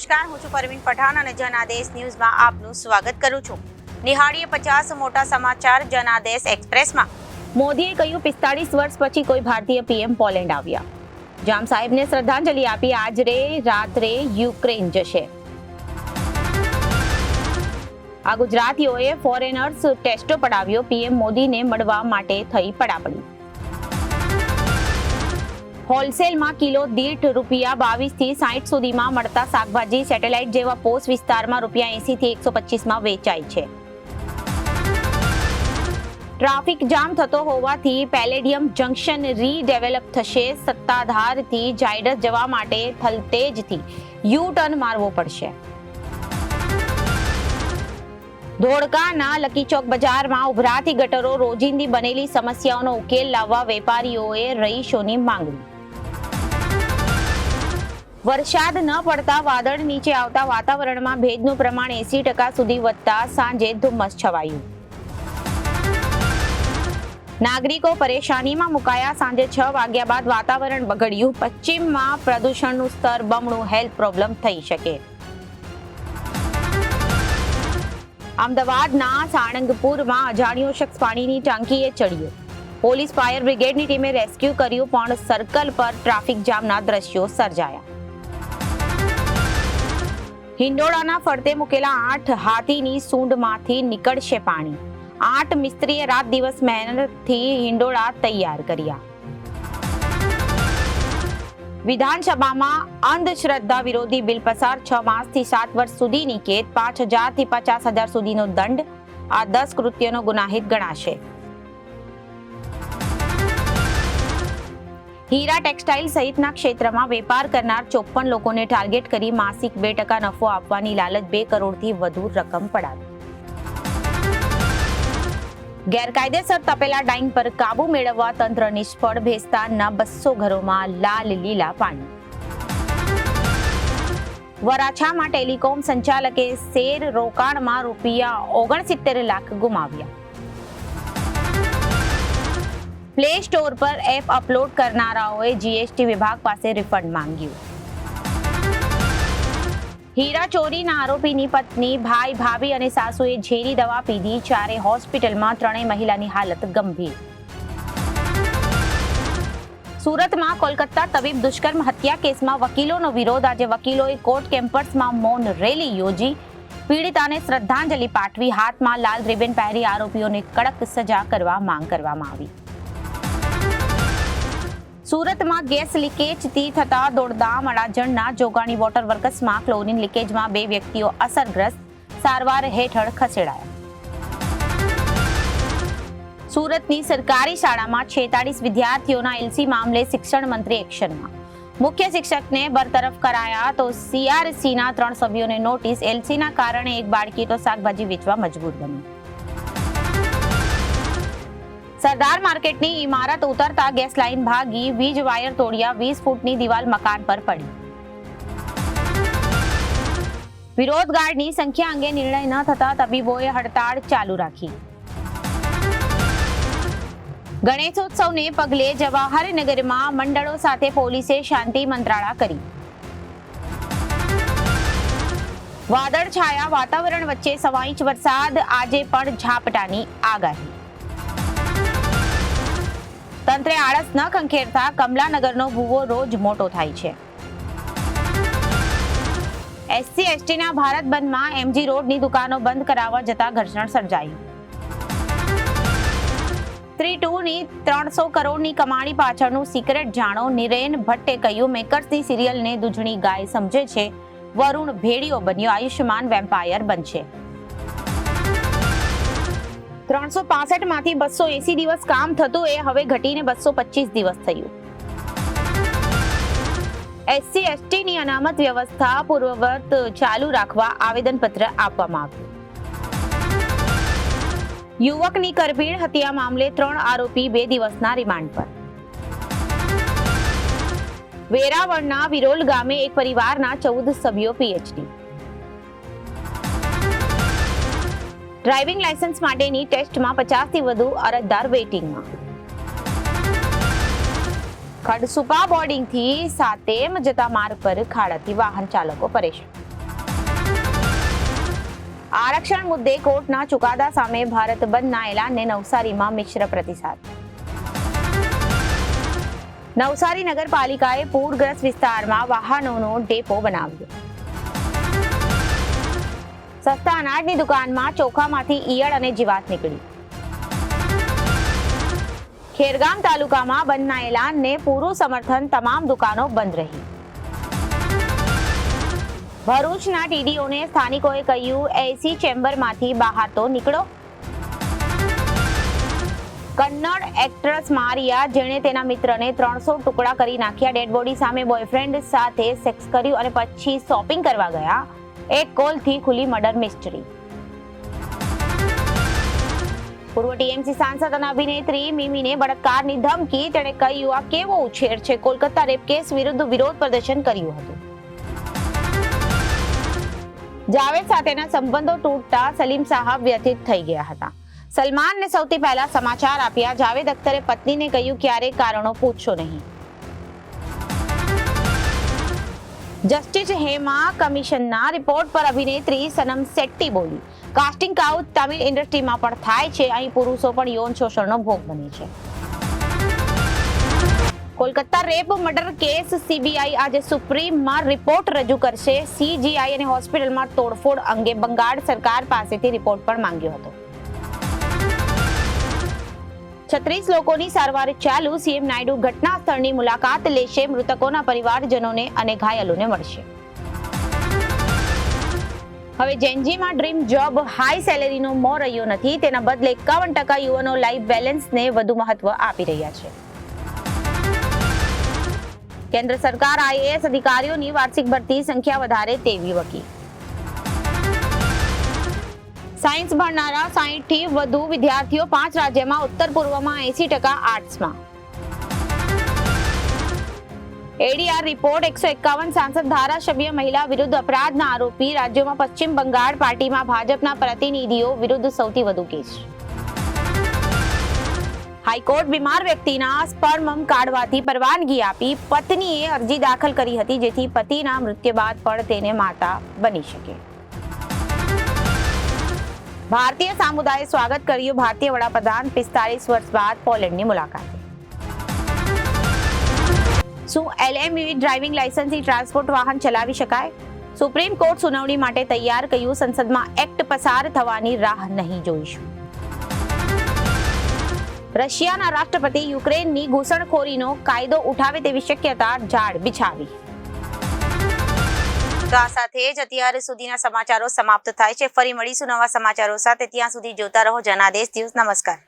નમસ્કાર, હું છું પરવીન પઠાણ અને જનાદેશ ન્યૂઝમાં આપનું સ્વાગત કરું છું. નિહાળીએ 50 મોટા સમાચાર જનાદેશ એક્સપ્રેસમાં. મોદીએ કહ્યું 45 વર્ષ પછી કોઈ ભારતીય પીએમ પોલેન્ડ આવ્યા. જામ સાહેબને શ્રદ્ધાંજલિ આપી આજે રાત્રે યુક્રેન જશે. આ ગુજરાતીઓએ ફોરેનર્સ ટેસ્ટો પડાવ્યો, પીએમ મોદીને મળવા માટે થઈ પડાપડી. હોલસેલમાં કિલો દીઠ ₹22 થી 60 સુધીમાં મળતા શાકભાજી સેટેલાઇટ જેવા પોસ્ટ વિસ્તારમાં ₹80 થી 125માં વેચાય છે. ટ્રાફિક જામ થતો હોવાથી પેલેડિયમ જંકશન રીડેવલપ થશે. સત્તાધારથી ઝાયડસ જવા માટે થલતેજથી યુ ટર્ન મારવો પડશે. ધોળકાના લકી ચોક બજારમાં ઉભરાતી ગટરો રોજિંદી બનેલી સમસ્યાઓનો ઉકેલ લાવવા વેપારીઓએ રહીશોની માંગણી. વરસાદ ન પડતા વાદળ નીચે આવતા વાતાવરણમાં ભેજનું પ્રમાણ 80% સુધી વધતા સાંજે ધુમ્મસ છવાયું. નાગરિકો પરેશાનીમાં મુકાયા. સાંજે 6 વાગ્યા બાદ વાતાવરણ બગડ્યું. પશ્ચિમમાં પ્રદૂષણનું સ્તર બમણું, હેલ્થ પ્રોબ્લેમ થઈ શકે. અમદાવાદના સાળંગપુરમાં અજાણ્યો શખ્સ પાણીની ટાંકીએ ચડ્યો. પોલીસ ફાયર બ્રિગેડની ટીમે રેસ્ક્યુ કર્યું, પણ સર્કલ પર ટ્રાફિક જામના દ્રશ્યો સર્જાયા. હિંડોળાના ફરતે મૂકેલા 8 હાથીની સૂંઢમાંથી નીકળશે પાણી. 8 મિસ્ત્રીએ રાત દિવસ મહેનતથી હિંડોળા તૈયાર કર્યા. વિધાનસભામાં અંધશ્રદ્ધા વિરોધી બિલ પસાર. 6 માસથી 7 વર્ષ સુધીની કેદ, 5,000 થી 50,000 સુધીનો દંડ. આ 10 કૃત્યનો ગુનાહિત ગણાશે. હીરા ટેક્સટાઇલ સહિતના ક્ષેત્રમાં વેપાર કરનાર 54 લોકોને ટાર્ગેટ કરી માસિક 2% નફો આપવાની લાલચ 2 કરોડથી વધુ રકમ પડાવી. ગેરકાયદેસર તપેલા ડાઇંગ પર કાબુ મેળવવા તંત્ર નિષ્ફળ. ભેસ્તાનના 200 ઘરોમાં લાલ લીલા પાણી. વરાછામાં ટેલિકોમ સંચાલકે શેર રોકાણમાં ₹69 લાખ ગુમાવ્યા. પ્લે સ્ટોર પર એપ અપલોડ કરનારાઓએ જીએસટી વિભાગ પાસે રિફંડ માંગ્યું. હીરા ચોરીના આરોપીની પત્ની, ભાઈ, ભાભી અને સાસુએ ઝેરી દવા પીધી. 4 હોસ્પિટલમાં, 3 મહિલાની હાલત ગંભીર. સુરતમાં કોલકાતા તબીબ દુષ્કર્મ હત્યા કેસમાં વકીલોનો વિરોધ. આજે વકીલોએ કોર્ટ કેમ્પસમાં મૌન રેલી યોજી. પીડિતાને શ્રદ્ધાંજલિ પાઠવી. હાથમાં લાલ રિબન પહેરી આરોપીઓને કડક સજા કરવા માંગ કરવામાં આવી. સુરતમાં ગેસ લીકેજથી થતા દોડધામ. અડાજણના જોગાણી વોટર વર્કસમાં ક્લોરીન લીકેજમાં 2 વ્યક્તિઓ અસરગ્રસ્ત, સારવાર હેઠળ ખસેડાયા. સુરતની સરકારી શાળામાં 46 વિદ્યાર્થીઓના એલસી મામલે શિક્ષણ મંત્રી એક્શનમાં. મુખ્ય શિક્ષકને બરતરફ કરાયા તો સીઆરસીના 3 સભ્યોને નોટિસ. એલસીના કારણે એક બાળકી તો શાકભાજી વેચવા મજબૂર બની. સરદાર માર્કેટની ઇમારત ઉતરતા ગેસ લાઇન ભાગી. વીજ વાયર તોડ્યા. 20 ફૂટની દિવાલ મકાન પર પડી. વિરોધ ગાર્ડની સંખ્યા અંગે નિર્ણય ન થતા તબીબોએ હડતાળ ચાલુ રાખી. ગણેશોત્સવને પગલે જવાહરનગરમાં મંડળો સાથે પોલીસે શાંતિ મંત્રણા કરી. વાદળછાયા વાતાવરણ વચ્ચે 1.25 ઇંચ વરસાદ. આજે પણ ઝાપટાની આગાહી. તંત્રે આળસ ન ખંખેરતા કમલાનગરનો ભૂવો રોજ મોટો થાય છે. એસસી એસટીના ભારત બંધમાં એમજી રોડની દુકાનો બંધ કરાવવા જતા ઘર્ષણ સર્જાયું. 3-2ની 300 કરોડની કમાણી પાછળનું સિક્રેટ જાણો. નિરેન ભટ્ટે કહ્યું, મેકર્સની સિરિયલને દૂધણી ગાય સમજે છે. વરુણ ભેડિયો બન્યો, આયુષ્યમાન વેમ્પાયર બનશે. 365 માંથી 280 દિવસ કામ થતું એ હવે ઘટીને 225 દિવસ થયું. એસસી એસટીની અનામત વ્યવસ્થા પૂર્વવત ચાલુ રાખવા આવેદનપત્ર આપવામાં આવ્યું. યુવકની કરભીણ હત્યા મામલે 3 આરોપી 2 દિવસના રિમાન્ડ પર. વેરાવળના વિરોલ ગામે એક પરિવારના 14 સભ્યો પીએચડી. ડ્રાઇવિંગ લાયસન્સ માટેની ટેસ્ટમાં 50 થી વધુ અરજદાર વેઇટિંગમાં. ખડસુપા બોર્ડિંગથી સાતેમ જતા માર્ગ પર ખાડાથી વાહન ચાલકો પરેશાન. આરક્ષણ મુદ્દે કોર્ટના ચુકાદા સામે ભારત બંધના એલાનને નવસારીમાં મિશ્ર પ્રતિસાદ. નવસારી નગરપાલિકાએ પૂરગ્રસ્ત વિસ્તારમાં વાહનોનો ડેપો બનાવ્યો. સસ્તા અનાજની દુકાનમાં ચોખામાંથી ઈયળ અને જીવાત નીકળી. ખેરગામ તાલુકામાં બંધના એલાનને પૂરું સમર્થન, તમામ દુકાનો બંધ રહી. ભરૂચના ટીડીઓને સ્થાનિકોએ કહ્યું, એસી ચેમ્બરમાંથી બહાર તો નીકળો. કન્નડ એક્ટ્રેસ મારિયા, જેણે તેના મિત્રને 300 ટુકડા કરી નાખ્યા, ડેડ બોડી સામે બોયફ્રેન્ડ સાથે સેક્સ કર્યું અને પછી શોપિંગ કરવા ગયા. એક કોલથી ખુલી મર્ડર મિસ્ટ્રી. પૂર્વ ટીએમસી સાંસદ અને અભિનેત્રી મિમીને બળાત્કારની ધમકી. તેણે કહ્યું, આ કેવો ઉછેર છે. કોલકાતા રેપ કેસ વિરુદ્ધ વિરોધ પ્રદર્શન કર્યું હતું. જાવેદ સાથેના સંબંધો તૂટતા સલીમ સાહબ વ્યથિત થઈ ગયા હતા. સલમાનને સૌથી પહેલા સમાચાર આપ્યા. જાવેદ અખ્તરે પત્નીને કહ્યું, ક્યારેય કારણો પૂછશો નહીં. જસ્ટિસ હેમા કમિશનના રિપોર્ટ પર અભિનેત્રી સનમ શેટ્ટી બોલી, કાસ્ટિંગ કાઉચ તમિલ ઇન્ડસ્ટ્રીમાં પણ થાય છે. અહીં પુરુષો પણ યૌન શોષણનો ભોગ બને છે. Kolkata rape murder case CBI આજે સુપ્રીમમાં રિપોર્ટ રજૂ કરશે. સીજીઆઈ અને હોસ્પિટલમાં તોડફોડ અંગે બંગાળ સરકાર પાસેથી રિપોર્ટ પણ માંગ્યો હતો. 36 લોકોની સારવાર ચાલુ. સીએમ નાયડુ ઘટના સ્થળની મુલાકાત લેશે. મૃતકોના પરિવારજનોને અને ઘાયલોને મળશે. હવે જેનજીમાં ડ્રીમ જોબ હાઈ સેલેરીનો મોહ રહ્યો નથી. તેના બદલે 51% યુવાનો લાઈફ બેલેન્સને વધુ મહત્વ આપી રહ્યા છે. કેન્દ્ર સરકાર આઈએએસ અધિકારીઓની વાર્ષિક ભરતી સંખ્યા વધારે તેવી વકી. સાયન્સ ભણનારા 60 થી વધુ વિદ્યાર્થીઓ 5 રાજ્યમાં, ઉત્તર પૂર્વમાં 80% આર્ટ્સમાં. એડીઆર રિપોર્ટ 151 સાંસદ ધારાસભ્ય મહિલા વિરુદ્ધ અપરાધના આરોપી. રાજ્યોમાં પશ્ચિમ બંગાળ પાર્ટીમાં ભાજપના પ્રતિનિધિઓ વિરુદ્ધ સૌથી વધુ કેસ. હાઈકોર્ટ બીમાર વ્યક્તિના સ્પર્મ કાઢવાથી પરવાનગી આપી. પત્નીએ અરજી દાખલ કરી હતી જેથી પતિના મૃત્યુ બાદ પણ તેને માતા બની શકે. ભારતીય સમુદાયે સ્વાગત કર્યું ભારતીય વડાપ્રધાન 45 વર્ષ બાદ પોલેન્ડની મુલાકાતે. શું એલએમવી ડ્રાઇવિંગ લાયસન્સથી ટ્રાન્સપોર્ટ વાહન ચલાવી શકાય? સુપ્રીમ કોર્ટ સુનાવણી માટે તૈયાર. કહ્યું, સંસદમાં એક્ટ પસાર થવાની રાહ નહીં જોઈશું. રશિયાના રાષ્ટ્રપતિ યુક્રેનની ઘૂસણખોરીનો કાયદો ઉઠાવે તેવી શક્યતા ઝાડ બિછાવી. તો આ સાથે જ અત્યાર સુધીના સમાચારો સમાપ્ત થાય છે. ફરી મળીશું નવા સમાચારો સાથે. ત્યાં સુધી જોતા રહો જનાદેશ ન્યૂઝ. નમસ્કાર.